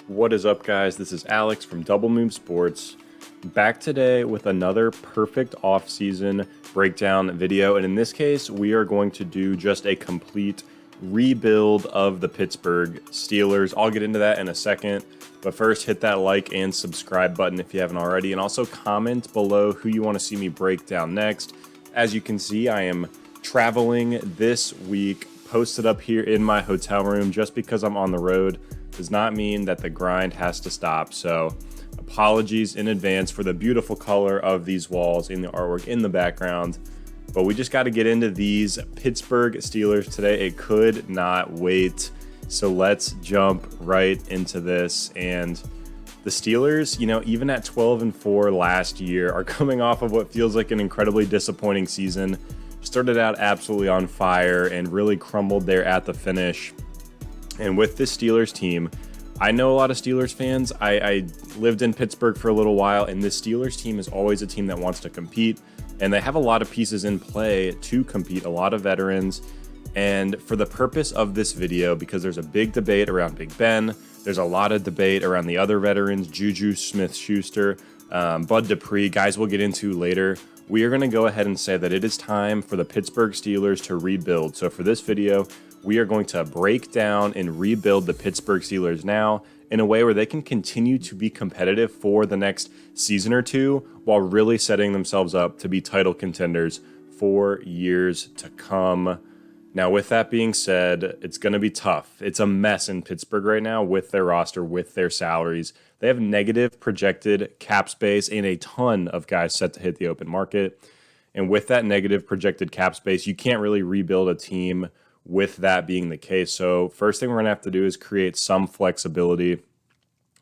What is up, guys? This is Alex from Double Move Sports, back today with another perfect off-season breakdown video. And in this case, we are going to do just a complete rebuild of the Pittsburgh Steelers. I'll get into that in a second, but first hit that like and subscribe button if you haven't already, and also comment below who you want to see me break down next. As you can see, I am traveling this week, posted up here in my hotel room. Just because I'm on the road does not mean that the grind has to stop. So apologies in advance for the beautiful color of these walls in the artwork in the background. But we just got to get into these Pittsburgh Steelers today. It could not wait. So let's jump right into this. And the Steelers, even at 12-4 last year, are coming off of what feels like an incredibly disappointing season. Started out absolutely on fire and really crumbled there at the finish. And with this Steelers team, I know a lot of Steelers fans. I lived in Pittsburgh for a little while, and this Steelers team is always a team that wants to compete. And they have a lot of pieces in play to compete, a lot of veterans. And for the purpose of this video, because there's a big debate around Big Ben, there's a lot of debate around the other veterans, Juju Smith-Schuster, Bud Dupree, guys we'll get into later. We are going to go ahead and say that it is time for the Pittsburgh Steelers to rebuild. So for this video, we are going to break down and rebuild the Pittsburgh Steelers now in a way where they can continue to be competitive for the next season or two while really setting themselves up to be title contenders for years to come. Now, with that being said, it's going to be tough. It's a mess in Pittsburgh right now with their roster, with their salaries. They have negative projected cap space and a ton of guys set to hit the open market. And with that negative projected cap space, you can't really rebuild a team with that being the case. So first thing we're going to have to do is create some flexibility.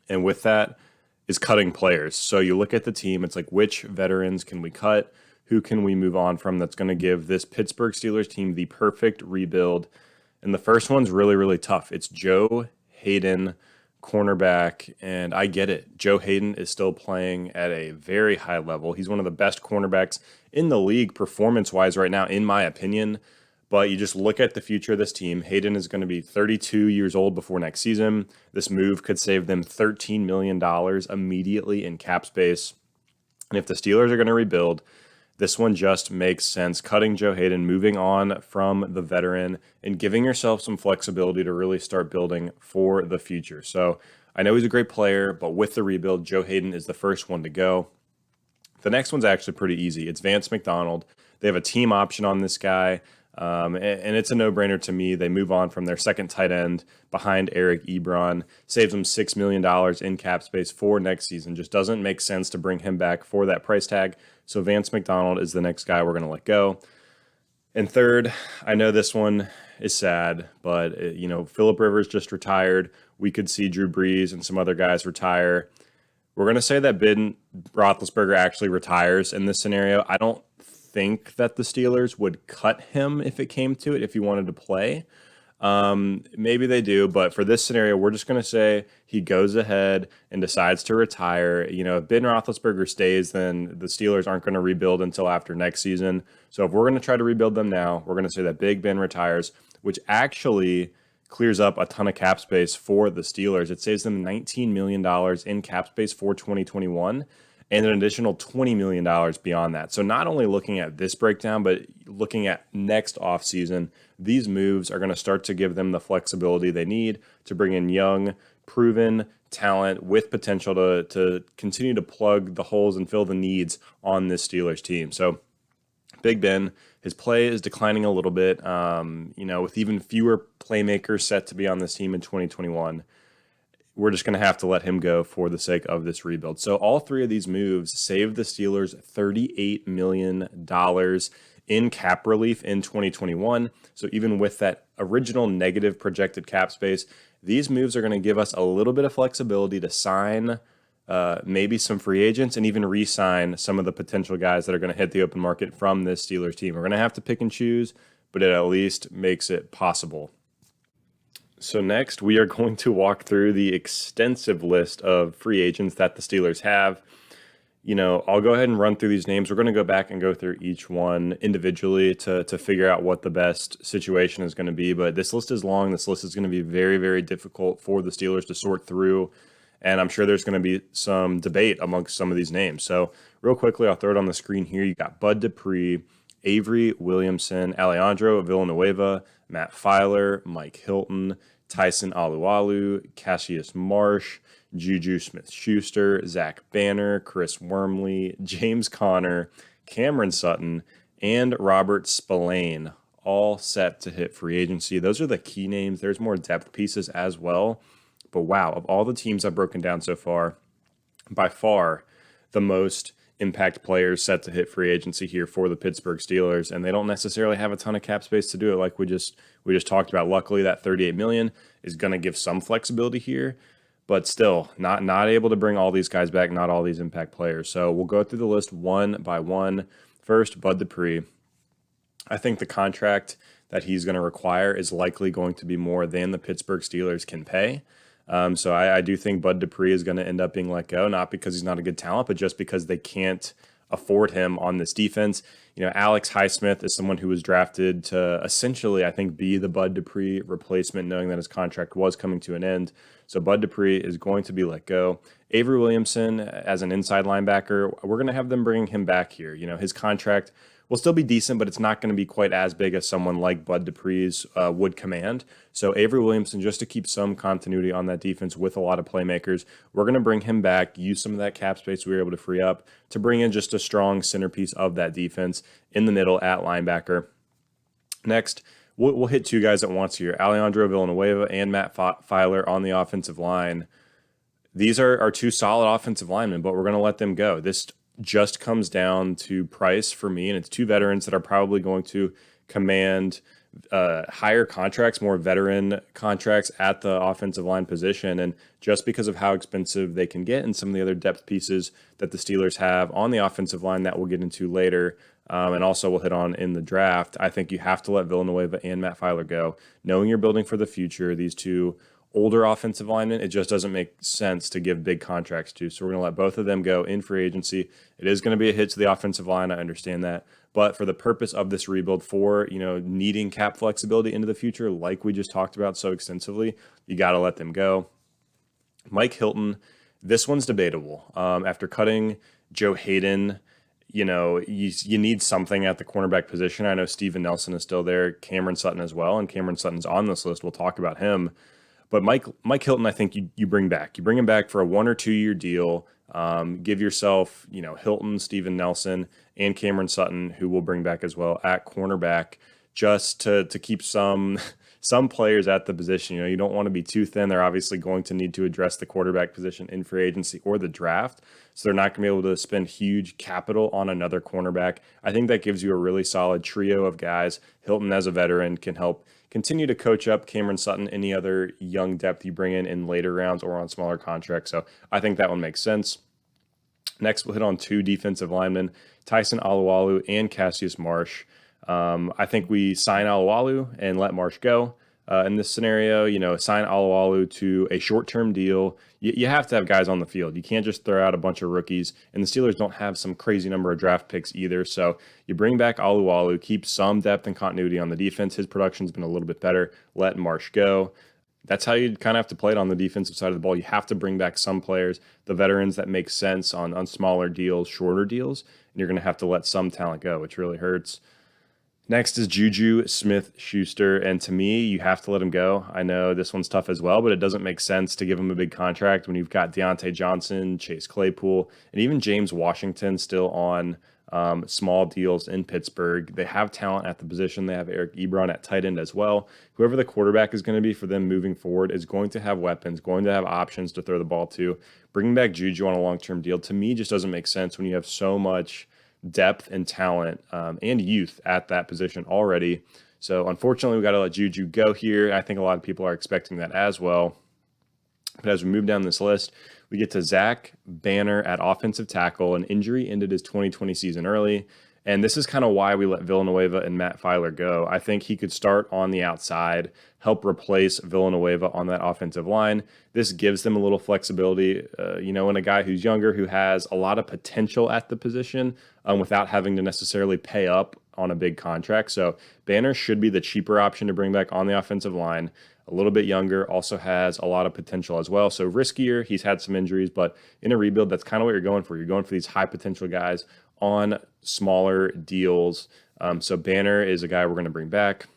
And with that is cutting players. So you look at the team, it's like, which veterans can we cut? Who can we move on from that's going to give this Pittsburgh Steelers team the perfect rebuild? And the first one's really, really tough. It's Joe Hayden, cornerback, and I get it. Joe Hayden is still playing at a very high level. He's one of the best cornerbacks in the league performance-wise right now, in my opinion. But you just look at the future of this team. Hayden is going to be 32 years old before next season. This move could save them $13 million immediately in cap space. And if the Steelers are going to rebuild, this one just makes sense. Cutting Joe Hayden, moving on from the veteran, and giving yourself some flexibility to really start building for the future. So I know he's a great player, but with the rebuild, Joe Hayden is the first one to go. The next one's actually pretty easy. It's Vance McDonald. They have a team option on this guy. And it's a no-brainer to me. They move on from their second tight end behind Eric Ebron, saves them $6 million in cap space for next season. Just doesn't make sense to bring him back for that price tag. So Vance McDonald is the next guy we're going to let go. And third, I know this one is sad, but Phillip Rivers just retired. We could see Drew Brees and some other guys retire. We're going to say that Ben Roethlisberger actually retires in this scenario. I don't think that the Steelers would cut him if it came to it, if he wanted to play. Maybe they do, but for this scenario, we're just going to say he goes ahead and decides to retire. If Ben Roethlisberger stays, then the Steelers aren't going to rebuild until after next season. So if we're going to try to rebuild them now, we're going to say that Big Ben retires, which actually clears up a ton of cap space for the Steelers. It saves them $19 million in cap space for 2021. And an additional $20 million beyond that. So not only looking at this breakdown, but looking at next offseason, these moves are going to start to give them the flexibility they need to bring in young, proven talent with potential to continue to plug the holes and fill the needs on this Steelers team. So Big Ben, his play is declining a little bit, with even fewer playmakers set to be on this team in 2021. We're just going to have to let him go for the sake of this rebuild. So all three of these moves save the Steelers $38 million in cap relief in 2021. So even with that original negative projected cap space, these moves are going to give us a little bit of flexibility to sign maybe some free agents and even re-sign some of the potential guys that are going to hit the open market from this Steelers team. We're going to have to pick and choose, but it at least makes it possible. So next, we are going to walk through the extensive list of free agents that the Steelers have. I'll go ahead and run through these names. We're going to go back and go through each one individually to figure out what the best situation is going to be. But this list is long. This list is going to be very, very difficult for the Steelers to sort through. And I'm sure there's going to be some debate amongst some of these names. So real quickly, I'll throw it on the screen here. You got Bud Dupree, Avery Williamson, Alejandro Villanueva, Matt Filer, Mike Hilton, Tyson Alualu, Cassius Marsh, Juju Smith-Schuster, Zach Banner, Chris Wormley, James Conner, Cameron Sutton, and Robert Spillane, all set to hit free agency. Those are the key names. There's more depth pieces as well. But wow, of all the teams I've broken down so far, by far the most impact players set to hit free agency here for the Pittsburgh Steelers, and they don't necessarily have a ton of cap space to do it like we just talked about. Luckily, that $38 million is going to give some flexibility here, but still not able to bring all these guys back, not all these impact players. So we'll go through the list one by one. First, Bud Dupree. I think the contract that he's going to require is likely going to be more than the Pittsburgh Steelers can pay. So I do think Bud Dupree is going to end up being let go, not because he's not a good talent, but just because they can't afford him on this defense. Alex Highsmith is someone who was drafted to essentially, I think, be the Bud Dupree replacement, knowing that his contract was coming to an end. So Bud Dupree is going to be let go. Avery Williamson as an inside linebacker, we're going to have them bringing him back here. His contract will still be decent, but it's not going to be quite as big as someone like Bud Dupree's would command. So Avery Williamson, just to keep some continuity on that defense with a lot of playmakers, we're going to bring him back, use some of that cap space we were able to free up to bring in just a strong centerpiece of that defense in the middle at linebacker. Next, we'll hit two guys at once here, Alejandro Villanueva and Matt Filer on the offensive line. These are two solid offensive linemen, but we're going to let them go. This just comes down to price for me, and it's two veterans that are probably going to command higher contracts, more veteran contracts at the offensive line position. And just because of how expensive they can get and some of the other depth pieces that the Steelers have on the offensive line that we'll get into later, and also we'll hit on in the draft, I think you have to let Villanueva and Matt Filer go. Knowing you're building for the future, these two older offensive linemen, it just doesn't make sense to give big contracts to. So we're going to let both of them go in free agency. It is going to be a hit to the offensive line. I understand that. But for the purpose of this rebuild, for needing cap flexibility into the future, like we just talked about so extensively, you got to let them go. Mike Hilton, this one's debatable. After cutting Joe Hayden, you need something at the cornerback position. I know Steven Nelson is still there, Cameron Sutton as well, and Cameron Sutton's on this list. We'll talk about him. But Mike Hilton, I think you bring back. You bring him back for a 1 or 2 year deal. Give yourself, Hilton, Steven Nelson, and Cameron Sutton, who will bring back as well at cornerback, just to keep some players at the position. You don't want to be too thin. They're obviously going to need to address the quarterback position in free agency or the draft. So they're not going to be able to spend huge capital on another cornerback. I think that gives you a really solid trio of guys. Hilton, as a veteran, can help continue to coach up Cameron Sutton, any other young depth you bring in later rounds or on smaller contracts. So I think that one makes sense. Next, we'll hit on two defensive linemen, Tyson Alualu and Cassius Marsh. I think we sign Alualu and let Marsh go. In this scenario, sign Alualu to a short-term deal. You have to have guys on the field. You can't just throw out a bunch of rookies. And the Steelers don't have some crazy number of draft picks either. So you bring back Alualu, keep some depth and continuity on the defense. His production's been a little bit better. Let Marsh go. That's how you kind of have to play it on the defensive side of the ball. You have to bring back some players, the veterans that make sense on smaller deals, shorter deals. And you're going to have to let some talent go, which really hurts. Next is Juju Smith-Schuster, and to me, you have to let him go. I know this one's tough as well, but it doesn't make sense to give him a big contract when you've got Deontay Johnson, Chase Claypool, and even James Washington still on small deals in Pittsburgh. They have talent at the position. They have Eric Ebron at tight end as well. Whoever the quarterback is going to be for them moving forward is going to have weapons, going to have options to throw the ball to. Bringing back Juju on a long-term deal, to me, just doesn't make sense when you have so much depth and talent and youth at that position already. So unfortunately, we got to let Juju go here. I think a lot of people are expecting that as well. But as we move down this list, we get to Zach Banner at offensive tackle. An injury ended his 2020 season early, And this is kind of why we let Villanueva and Matt Filer go. I think he could start on the outside, help replace Villanueva on that offensive line. This gives them a little flexibility, and a guy who's younger, who has a lot of potential at the position without having to necessarily pay up on a big contract. So Banner should be the cheaper option to bring back on the offensive line. A little bit younger, also has a lot of potential as well. So riskier, he's had some injuries, but in a rebuild, that's kind of what you're going for. You're going for these high potential guys on smaller deals. So Banner is a guy we're going to bring back.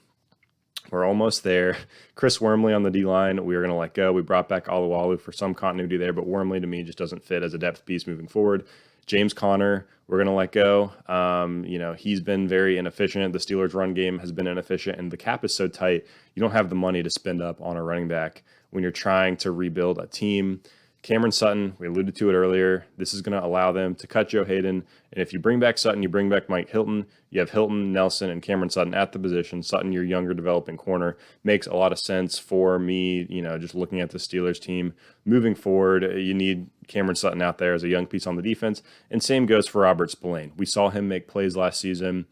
We're almost there. Chris Wormley on the D-line, we are going to let go. We brought back Alualu for some continuity there, but Wormley to me just doesn't fit as a depth piece moving forward. James Conner, we're going to let go. He's been very inefficient. The Steelers' run game has been inefficient, and the cap is so tight, you don't have the money to spend up on a running back when you're trying to rebuild a team. Cameron Sutton, we alluded to it earlier. This is going to allow them to cut Joe Hayden. And if you bring back Sutton, you bring back Mike Hilton. You have Hilton, Nelson, and Cameron Sutton at the position. Sutton, your younger developing corner, makes a lot of sense for me, just looking at the Steelers team. Moving forward, you need Cameron Sutton out there as a young piece on the defense. And same goes for Robert Spillane. We saw him make plays last season.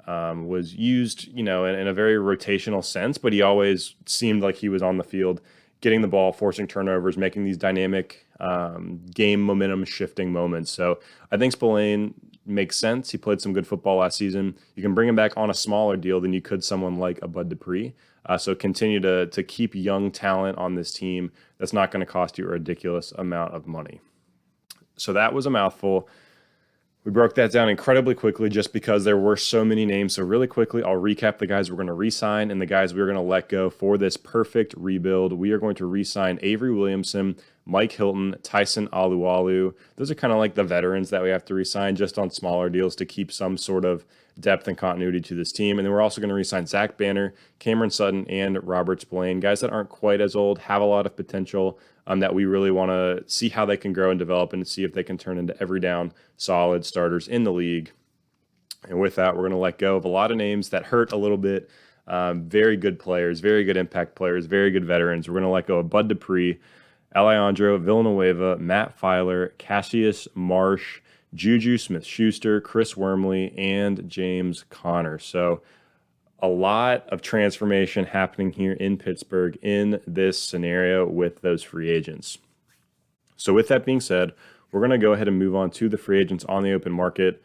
Was used, in a very rotational sense, but he always seemed like he was on the field getting the ball, forcing turnovers, making these dynamic game momentum shifting moments. So I think Spillane makes sense. He played some good football last season. You can bring him back on a smaller deal than you could someone like a Bud Dupree. So continue to keep young talent on this team. That's not going to cost you a ridiculous amount of money. So that was a mouthful. We broke that down incredibly quickly just because there were so many names. So really quickly, I'll recap the guys we're going to re-sign and the guys we're going to let go for this perfect rebuild. We are going to re-sign Avery Williamson, Mike Hilton, Tyson Alualu. Those are kind of like the veterans that we have to re-sign just on smaller deals to keep some sort of depth and continuity to this team. And then we're also going to re-sign Zach Banner, Cameron Sutton, and Robert Spillane, guys that aren't quite as old, have a lot of potential, that we really want to see how they can grow and develop and see if they can turn into every down solid starters in the league. And with that, we're going to let go of a lot of names that hurt a little bit. Very good players, very good impact players, very good veterans. We're going to let go of Bud Dupree, Alejandro Villanueva, Matt Filer, Cassius Marsh, Juju Smith-Schuster, Chris Wormley, and James Conner. So a lot of transformation happening here in Pittsburgh in this scenario with those free agents. So with that being said, we're going to go ahead and move on to the free agents on the open market.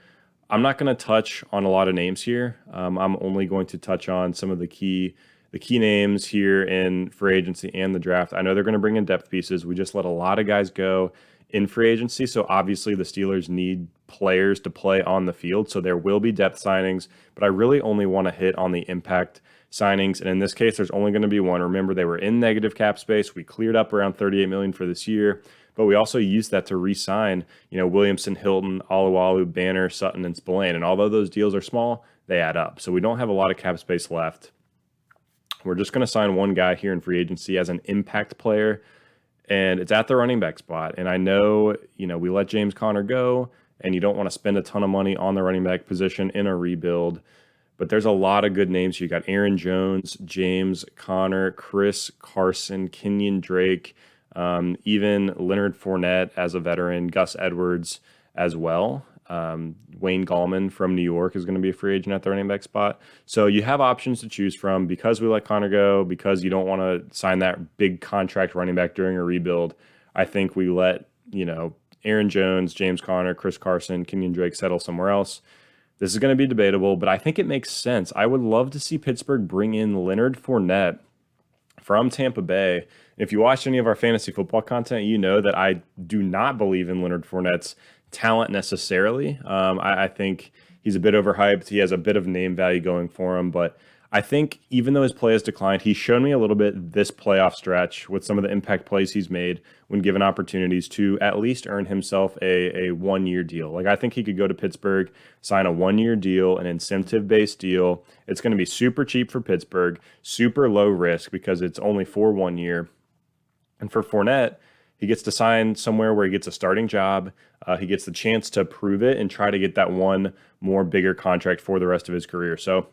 I'm not going to touch on a lot of names here. I'm only going to touch on some of the key names here in free agency and the draft. I know they're going to bring in depth pieces. We just let a lot of guys go in free agency. So obviously the Steelers need players to play on the field. So there will be depth signings, but I really only want to hit on the impact signings. And in this case, there's only going to be one. Remember, they were in negative cap space. We cleared up around $38 million for this year, but we also used that to re-sign, Williamson, Hilton, Alualu, Banner, Sutton, and Spillane. And although those deals are small, they add up. So we don't have a lot of cap space left. We're just going to sign one guy here in free agency as an impact player, and it's at the running back spot. And I know, we let James Conner go, and you don't want to spend a ton of money on the running back position in a rebuild. But there's a lot of good names. You got Aaron Jones, James Conner, Chris Carson, Kenyon Drake, even Leonard Fournette as a veteran, Gus Edwards as well. Wayne Gallman from New York is going to be a free agent at the running back spot. So you have options to choose from because we let Conner go, because you don't want to sign that big contract running back during a rebuild. I think we let, Aaron Jones, James Conner, Chris Carson, Kenyon Drake settle somewhere else. This is going to be debatable, but I think it makes sense. I would love to see Pittsburgh bring in Leonard Fournette from Tampa Bay. If you watched any of our fantasy football content, you know that I do not believe in Leonard Fournette's talent necessarily. I think he's a bit overhyped. He has a bit of name value going for him, but I think even though his play has declined, he's shown me a little bit this playoff stretch with some of the impact plays he's made when given opportunities to at least earn himself a one-year deal. Like, I think he could go to Pittsburgh, sign a one-year deal, an incentive-based deal. It's going to be super cheap for Pittsburgh, super low risk because it's only for 1 year. And for Fournette, he gets to sign somewhere where he gets a starting job. He gets the chance to prove it and try to get that one more bigger contract for the rest of his career. So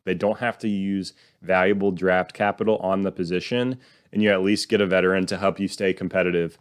they don't have to use valuable draft capital on the position, and you at least get a veteran to help you stay competitive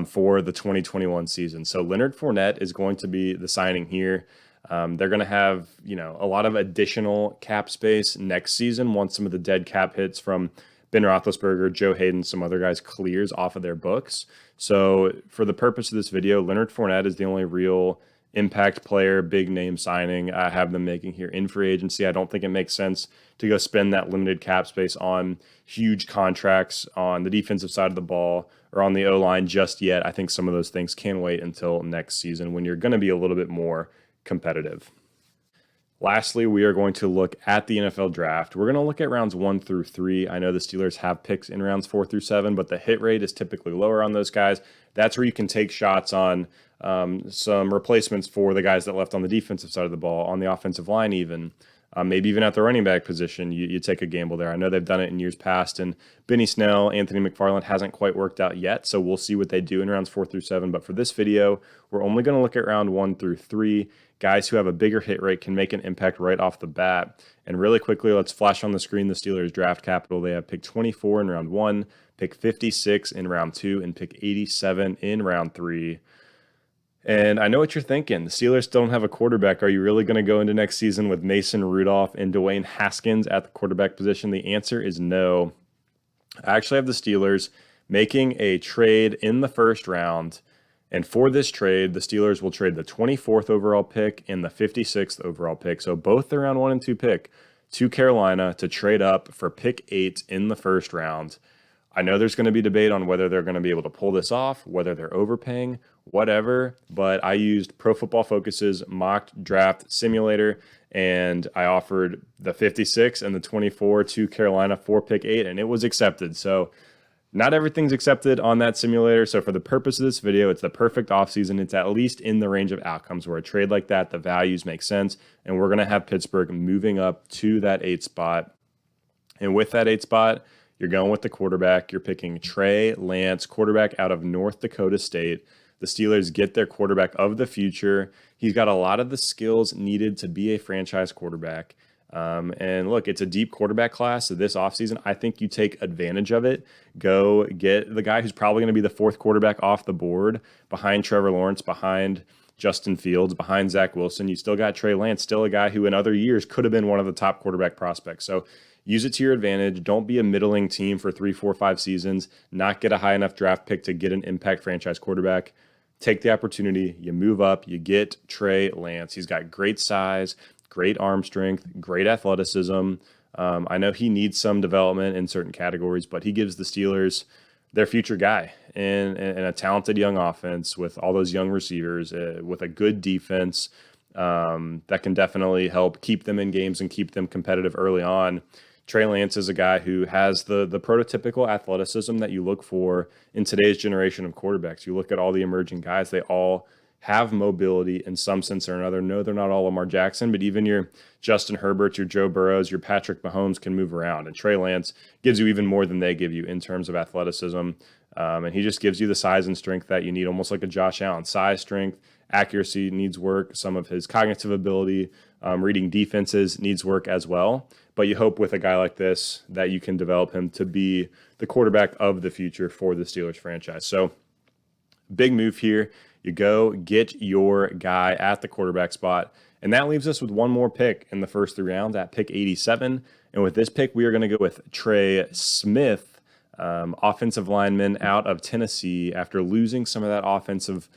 for the 2021 season. So Leonard Fournette is going to be the signing here. They're going to have, a lot of additional cap space next season once some of the dead cap hits from Ben Roethlisberger, Joe Hayden, some other guys clears off of their books. So for the purpose of this video, Leonard Fournette is the only real impact player, big name signing I have them making here in free agency. I don't think it makes sense to go spend that limited cap space on huge contracts on the defensive side of the ball or on the O-line just yet. I think some of those things can wait until next season when you're going to be a little bit more competitive. Lastly, we are going to look at the NFL draft. We're going to look at rounds 1 through 3. I know the Steelers have picks in rounds 4 through 7, but the hit rate is typically lower on those guys. That's where you can take shots on some replacements for the guys that left on the defensive side of the ball, on the offensive line even. Maybe even at the running back position, you take a gamble there. I know they've done it in years past, and Benny Snell, Anthony McFarland hasn't quite worked out yet, so we'll see what they do in rounds 4 through 7. But for this video, we're only going to look at round 1 through 3. Guys who have a bigger hit rate can make an impact right off the bat. And really quickly, let's flash on the screen the Steelers draft capital. They have pick 24 in round 1, pick 56 in round 2, and pick 87 in round 3. And I know what you're thinking. The Steelers don't have a quarterback. Are you really going to go into next season with Mason Rudolph and Dwayne Haskins at the quarterback position? The answer is no. I actually have the Steelers making a trade in the first round. And for this trade, the Steelers will trade the 24th overall pick and the 56th overall pick. So both the round 1 and 2 pick to Carolina to trade up for pick 8 in the first round. I know there's going to be debate on whether they're going to be able to pull this off, whether they're overpaying, whatever. But I used Pro Football Focus's mock draft simulator, and I offered the 56 and the 24 to Carolina for pick 8, and it was accepted. So not everything's accepted on that simulator. So for the purpose of this video, it's the perfect offseason. It's at least in the range of outcomes where a trade like that, the values make sense. And we're going to have Pittsburgh moving up to that 8 spot. And with that 8 spot, you're going with the quarterback. You're picking Trey Lance, quarterback out of North Dakota State. The Steelers get their quarterback of the future. He's got a lot of the skills needed to be a franchise quarterback. And look, it's a deep quarterback class. So this offseason, I think you take advantage of it. Go get the guy who's probably going to be the 4th quarterback off the board behind Trevor Lawrence, behind Justin Fields, behind Zach Wilson. You still got Trey Lance, still a guy who in other years could have been one of the top quarterback prospects. So use it to your advantage. Don't be a middling team for 3, 4, 5 seasons, not get a high enough draft pick to get an impact franchise quarterback. Take the opportunity. You move up. You get Trey Lance. He's got great size, great arm strength, great athleticism. I know he needs some development in certain categories, but he gives the Steelers their future guy in a talented young offense with all those young receivers, with a good defense that can definitely help keep them in games and keep them competitive early on. Trey Lance is a guy who has the prototypical athleticism that you look for in today's generation of quarterbacks. You look at all the emerging guys, they all have mobility in some sense or another. No, they're not all Lamar Jackson, but even your Justin Herbert, your Joe Burrows, your Patrick Mahomes can move around. And Trey Lance gives you even more than they give you in terms of athleticism. And he just gives you the size and strength that you need, almost like a Josh Allen. Size, strength, accuracy needs work. Some of his cognitive ability, reading defenses needs work as well. But you hope with a guy like this that you can develop him to be the quarterback of the future for the Steelers franchise. So big move here. You go get your guy at the quarterback spot. And that leaves us with one more pick in the first 3 rounds at pick 87. And with this pick, we are going to go with Trey Smith, offensive lineman out of Tennessee. After losing some of that offensive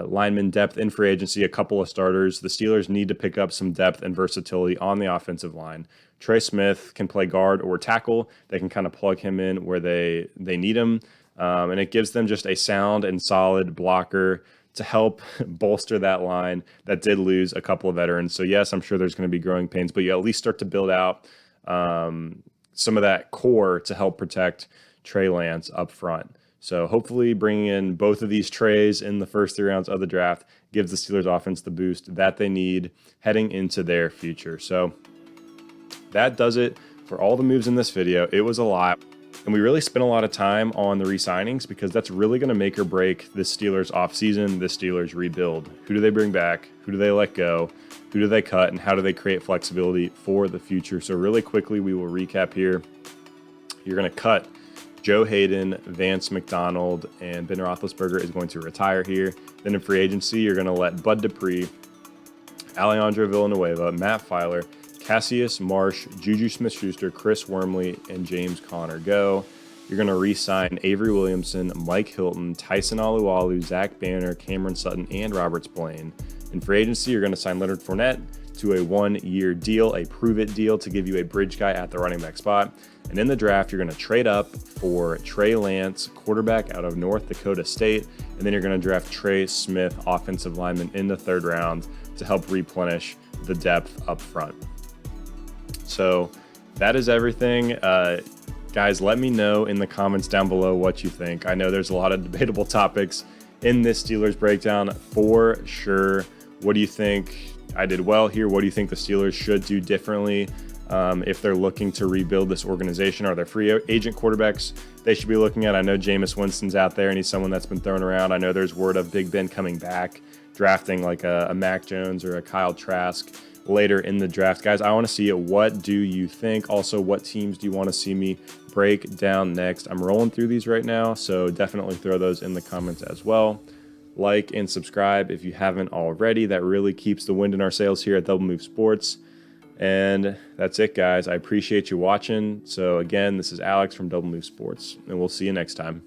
lineman depth in free agency, a couple of starters, the Steelers need to pick up some depth and versatility on the offensive line. Trey Smith can play guard or tackle. They can kind of plug him in where they need him. And it gives them just a sound and solid blocker to help bolster that line that did lose a couple of veterans. So yes, I'm sure there's going to be growing pains, but you at least start to build out some of that core to help protect Trey Lance up front. So hopefully bringing in both of these Treys in the first 3 rounds of the draft gives the Steelers offense the boost that they need heading into their future. So that does it for all the moves in this video. It was a lot. And we really spent a lot of time on the re-signings because that's really going to make or break this Steelers offseason, this Steelers rebuild. Who do they bring back? Who do they let go? Who do they cut? And how do they create flexibility for the future? So really quickly, we will recap here. You're going to cut Joe Hayden, Vance McDonald, and Ben Roethlisberger is going to retire here. Then in free agency, you're going to let Bud Dupree, Alejandro Villanueva, Matt Filer, Cassius Marsh, Juju Smith-Schuster, Chris Wormley, and James Conner go. You're going to re-sign Avery Williamson, Mike Hilton, Tyson Alualu, Zach Banner, Cameron Sutton, and Robert Spillane. In free agency, you're going to sign Leonard Fournette to a 1-year deal, a prove-it deal to give you a bridge guy at the running back spot. And in the draft, you're going to trade up for Trey Lance, quarterback out of North Dakota State. And then you're going to draft Trey Smith, offensive lineman, in the 3rd round to help replenish the depth up front. So that is everything. Guys, let me know in the comments down below what you think. I know there's a lot of debatable topics in this Steelers breakdown for sure. What do you think I did well here? What do you think the Steelers should do differently if they're looking to rebuild this organization? Are there free agent quarterbacks they should be looking at? I know Jameis Winston's out there and he's someone that's been thrown around. I know there's word of Big Ben coming back, drafting like a Mac Jones or a Kyle Trask later in the draft. Guys, I want to see it. What do you think? Also, what teams do you want to see me break down next? I'm rolling through these right now, so definitely throw those in the comments as well. Like and subscribe if you haven't already. That really keeps the wind in our sails here at Double Move Sports. And that's it, guys. I appreciate you watching. So again, this is Alex from Double Move Sports, and we'll see you next time.